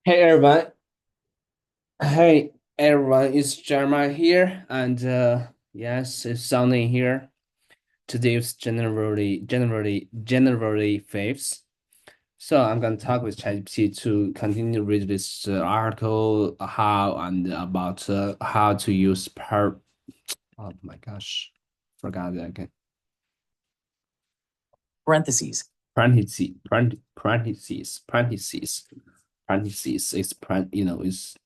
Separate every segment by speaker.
Speaker 1: Hey everyone. Hey everyone, it's Jeremiah here, and yes, it's Sunny here. Today is January 5th. So I'm gonna talk with ChatGPT to continue read this article how and about how to use per. Oh my gosh, forgot that again.
Speaker 2: Parentheses.
Speaker 1: Parentheses. It's is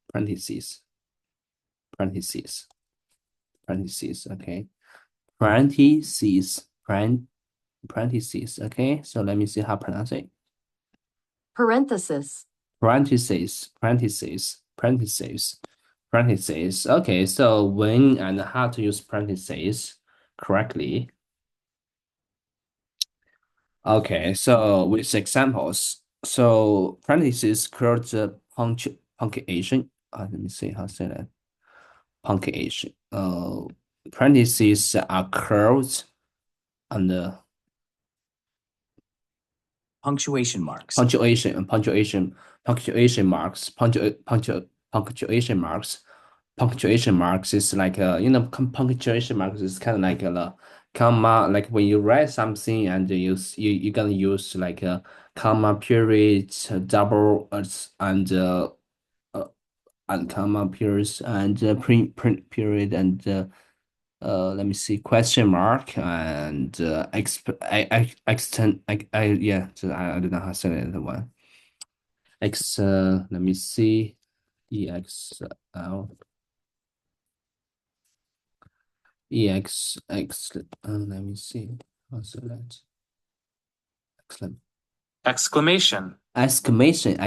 Speaker 1: parentheses. Okay, parentheses, parentheses. Okay. Parentheses, parentheses. Okay, so let me see how to pronounce it.
Speaker 3: Parenthesis.
Speaker 1: Parentheses. Okay, so when and how to use parentheses correctly. Okay, so with examples. So parentheses create the punctuation. Let me see how to say that. Punctuation. Parentheses are curved and
Speaker 2: Punctuation marks.
Speaker 1: punctuation marks, punctuation marks. Punctuation marks is like punctuation marks is kind of like a comma, like when you write something and you're gonna use like a comma period, double uh, and comma periods and print period and let me see, question mark and exp I extend yeah, so I don't know how to say that one. Let me see, ex let me see, how's that? Excellent.
Speaker 2: Exclamation.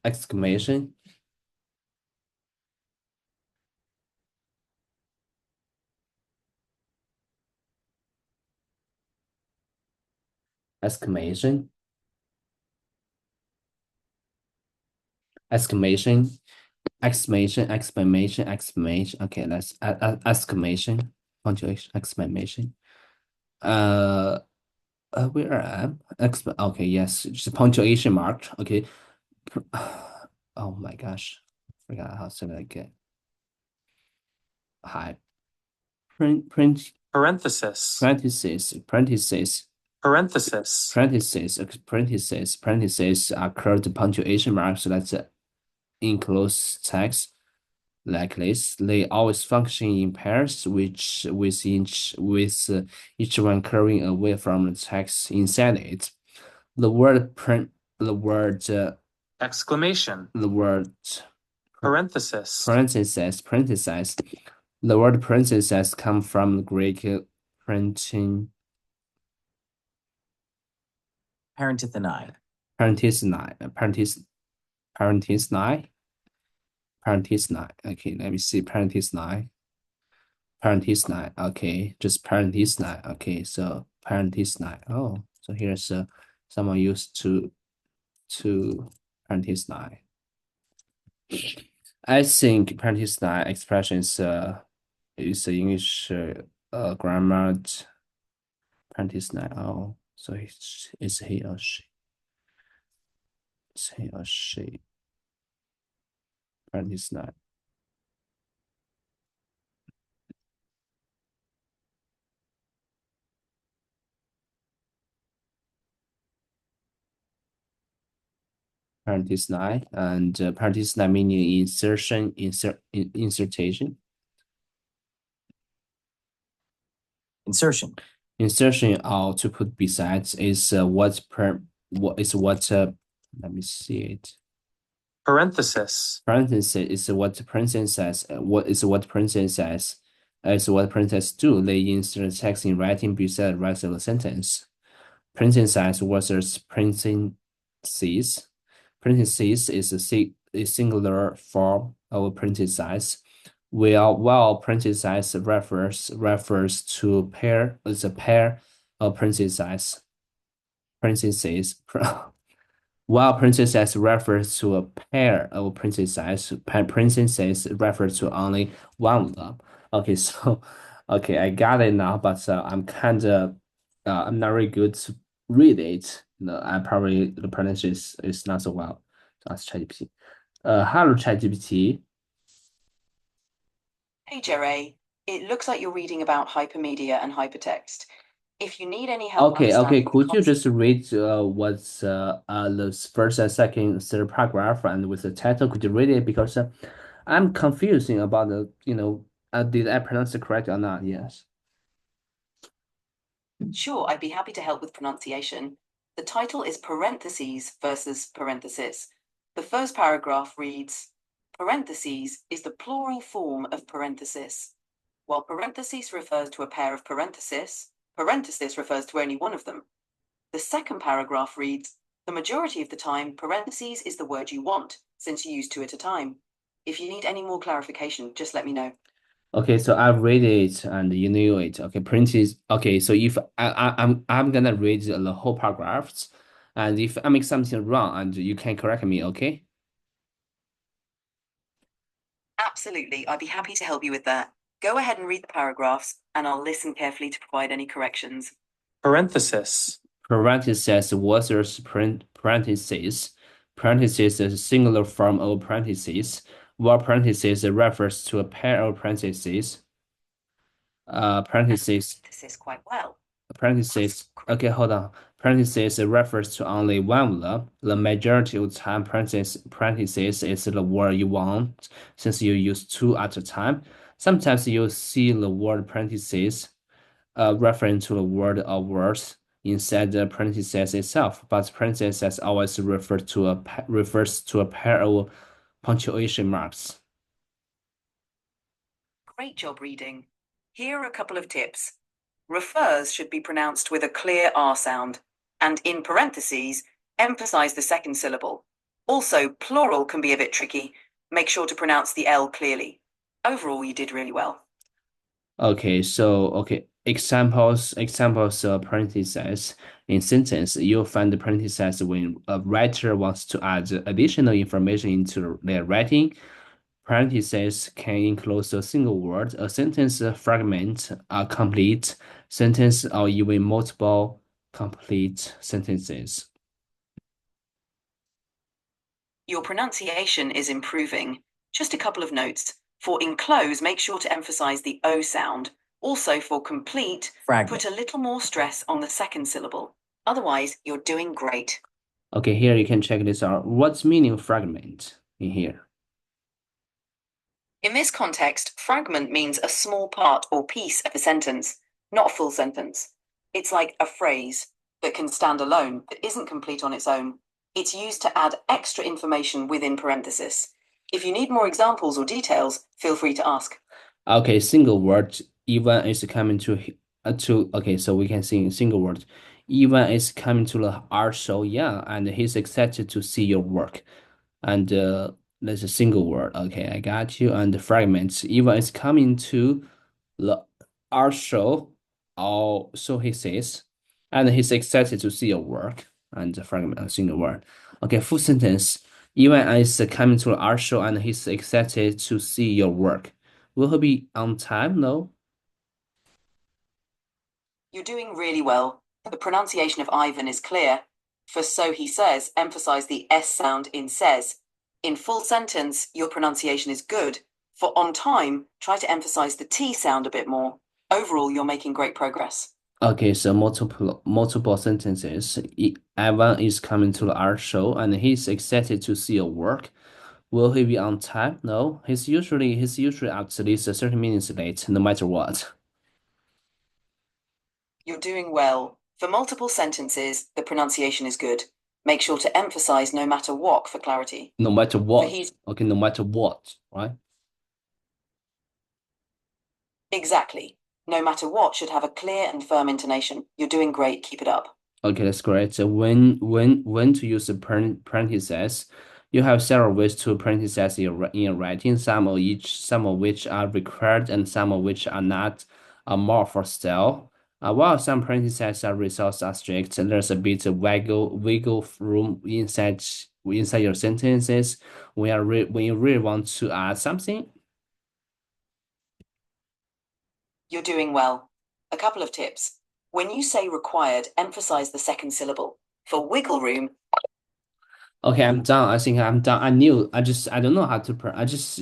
Speaker 1: Exclamation,
Speaker 2: Exclamation.
Speaker 1: exclamation, exclamation, exclamation, exclamation. Okay, that's exclamation, punctuation, exclamation. Uh, where I am? Okay, yes, just punctuation mark. Okay. Oh my gosh, forgot how to say that again. Hi.
Speaker 2: Parenthesis.
Speaker 1: Parentheses,
Speaker 2: Parenthesis.
Speaker 1: parentheses are called punctuation marks. So that's enclosed text like this. They always function in pairs, which with each one carrying away from the text inside it. The word print, the word,
Speaker 2: Exclamation.
Speaker 1: the word
Speaker 2: Parenthesis.
Speaker 1: parentheses. The word parentheses come from the Greek printing
Speaker 2: Parenthesini.
Speaker 1: parenthesis parenthesis. Okay, let me see parenthesis. Okay, just parenthesis. Okay, so parenthesis. Oh, so here's someone used to parenthesis. I think parenthesis expression is a English grammar parenthesis. Oh, so it's he or she. It's he or she. Parenthesis. Parenthesis and parenthesis meaning insertion.
Speaker 2: Insertion.
Speaker 1: Insertion or to put besides is what let me see it.
Speaker 2: Parenthesis.
Speaker 1: Parenthesis is what parenthesis says. What is what parenthesis says? Is what parentheses do. They insert text in writing beside the rest of the sentence. Parentheses versus parentheses. Parentheses is a singular form of parentheses, while parentheses refers to pair is a pair of parentheses. Parentheses. While parentheses refers to a pair of parentheses, parentheses refers to only one of them. Okay, so Okay, I got it now, but I'm not really good to read it. No, I probably the pronunciation is not so well. So ask ChatGPT. Hello ChatGPT.
Speaker 3: Hey Jerry, it looks like you're reading about hypermedia and hypertext. If you need any help
Speaker 1: Okay.
Speaker 3: understanding the
Speaker 1: Could you
Speaker 3: concept,
Speaker 1: just read what's the first and second, third paragraph and with the title? Could you read it? Because I'm confusing about did I pronounce it correct or not? Yes.
Speaker 3: sure, I'd be happy to help with pronunciation. The title is parentheses versus parenthesis. The first paragraph reads, parentheses is the plural form of parenthesis. While parentheses refers to a pair of parenthesis refers to only one of them. The second paragraph reads, the majority of the time, parentheses is the word you want, since you use two at a time. If you need any more clarification, just let me know.
Speaker 1: Okay, so I've read it and you knew it. Okay, print is okay. So if I'm gonna read the whole paragraphs, and if I make something wrong, and you can correct me. Okay.
Speaker 3: Absolutely, I'd be happy to help you with that. Go ahead and read the paragraphs, and I'll listen carefully to provide any corrections.
Speaker 2: Parenthesis.
Speaker 1: Parentheses versus parentheses. Parentheses is a singular form of parentheses, while parentheses refers to a pair of parentheses. Parentheses.
Speaker 3: This is quite well.
Speaker 1: Parentheses. Okay, hold on. Parentheses refers to only one word. The majority of the time, parentheses is the word you want, since you use two at a time. Sometimes you see the word parentheses referring to the word or words inside the parentheses itself, but parentheses always refers to a pair of punctuation marks.
Speaker 3: Great job reading. Here are a couple of tips. Refers should be pronounced with a clear R sound, and in parentheses, emphasize the second syllable. Also, plural can be a bit tricky. Make sure to pronounce the L clearly. Overall, you did really well.
Speaker 1: Okay, examples of parentheses in sentence. You'll find the parentheses when a writer wants to add additional information into their writing. Parentheses can include a single word, a sentence fragment, a complete sentence, or even multiple complete sentences.
Speaker 3: Your pronunciation is improving. Just a couple of notes. For enclose, make sure to emphasize the O sound. Also, for complete,
Speaker 2: Fragment.
Speaker 3: put a little more stress on the second syllable. Otherwise, you're doing great.
Speaker 1: Okay, here you can check this out. What's meaning fragment in here?
Speaker 3: In this context, fragment means a small part or piece of a sentence, not a full sentence. It's like a phrase that can stand alone, but isn't complete on its own. It's used to add extra information within parenthesis. If you need more examples or details, feel free to ask.
Speaker 1: Okay, single word. Ivan is coming to okay, so we can see single word. Ivan is coming to the art show, yeah, and he's excited to see your work. And there's a single word. Okay, I got you. And the fragments. Ivan is coming to the art show, or so he says, and he's excited to see your work. And the fragment, a single word. Okay, full sentence. Ivan is coming to the art show, and he's excited to see your work. Will he be on time? No.
Speaker 3: You're doing really well. The pronunciation of Ivan is clear. For so he says, emphasize the S sound in says. In full sentence, your pronunciation is good. For on time, try to emphasize the T sound a bit more. Overall, you're making great progress.
Speaker 1: Okay, so multiple sentences. Ivan is coming to the art show, and he's excited to see your work. Will he be on time? No. He's usually at least 30 minutes late, no matter what.
Speaker 3: You're doing well. For multiple sentences, the pronunciation is good. Make sure to emphasize no matter what for clarity.
Speaker 1: No matter what.
Speaker 3: he's-
Speaker 1: Okay, no matter what, right?
Speaker 3: Exactly. No matter what should have a clear and firm intonation. You're doing great. Keep it up.
Speaker 1: Okay, that's great. So when to use the parentheses, you have several ways to parentheses in your writing. Some of which are required, and some of which are not. Are more for style. While some parentheses are results are strict, there's a bit of wiggle room inside your sentences when you really want to add something.
Speaker 3: You're doing well. A couple of tips. When you say required, emphasize the second syllable. For wiggle room,
Speaker 1: Okay, I'm done. I think I'm done. I don't know how to I just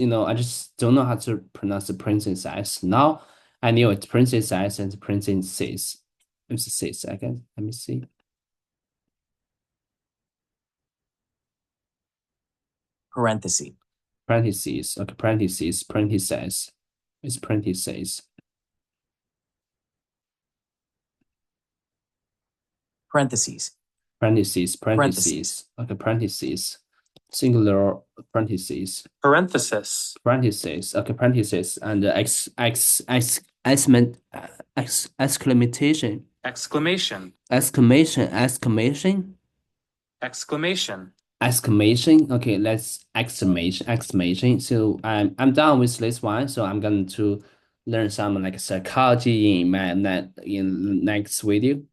Speaker 1: don't know how to pronounce the princess. Now I knew it, princess and princesses. Let me see a second. Let me see.
Speaker 4: Parenthesis.
Speaker 1: Parentheses. Okay, parentheses, princess. It's princesses.
Speaker 4: Parentheses.
Speaker 1: Parentheses. Okay, parentheses. Singular parentheses.
Speaker 2: Parenthesis.
Speaker 1: Parentheses. Okay, parentheses. And exclamation.
Speaker 2: Exclamation. Exclamation.
Speaker 1: Exclamation. Okay, let's exclamation. So I'm done with this one. So I'm going to learn some like psychology in my in next video.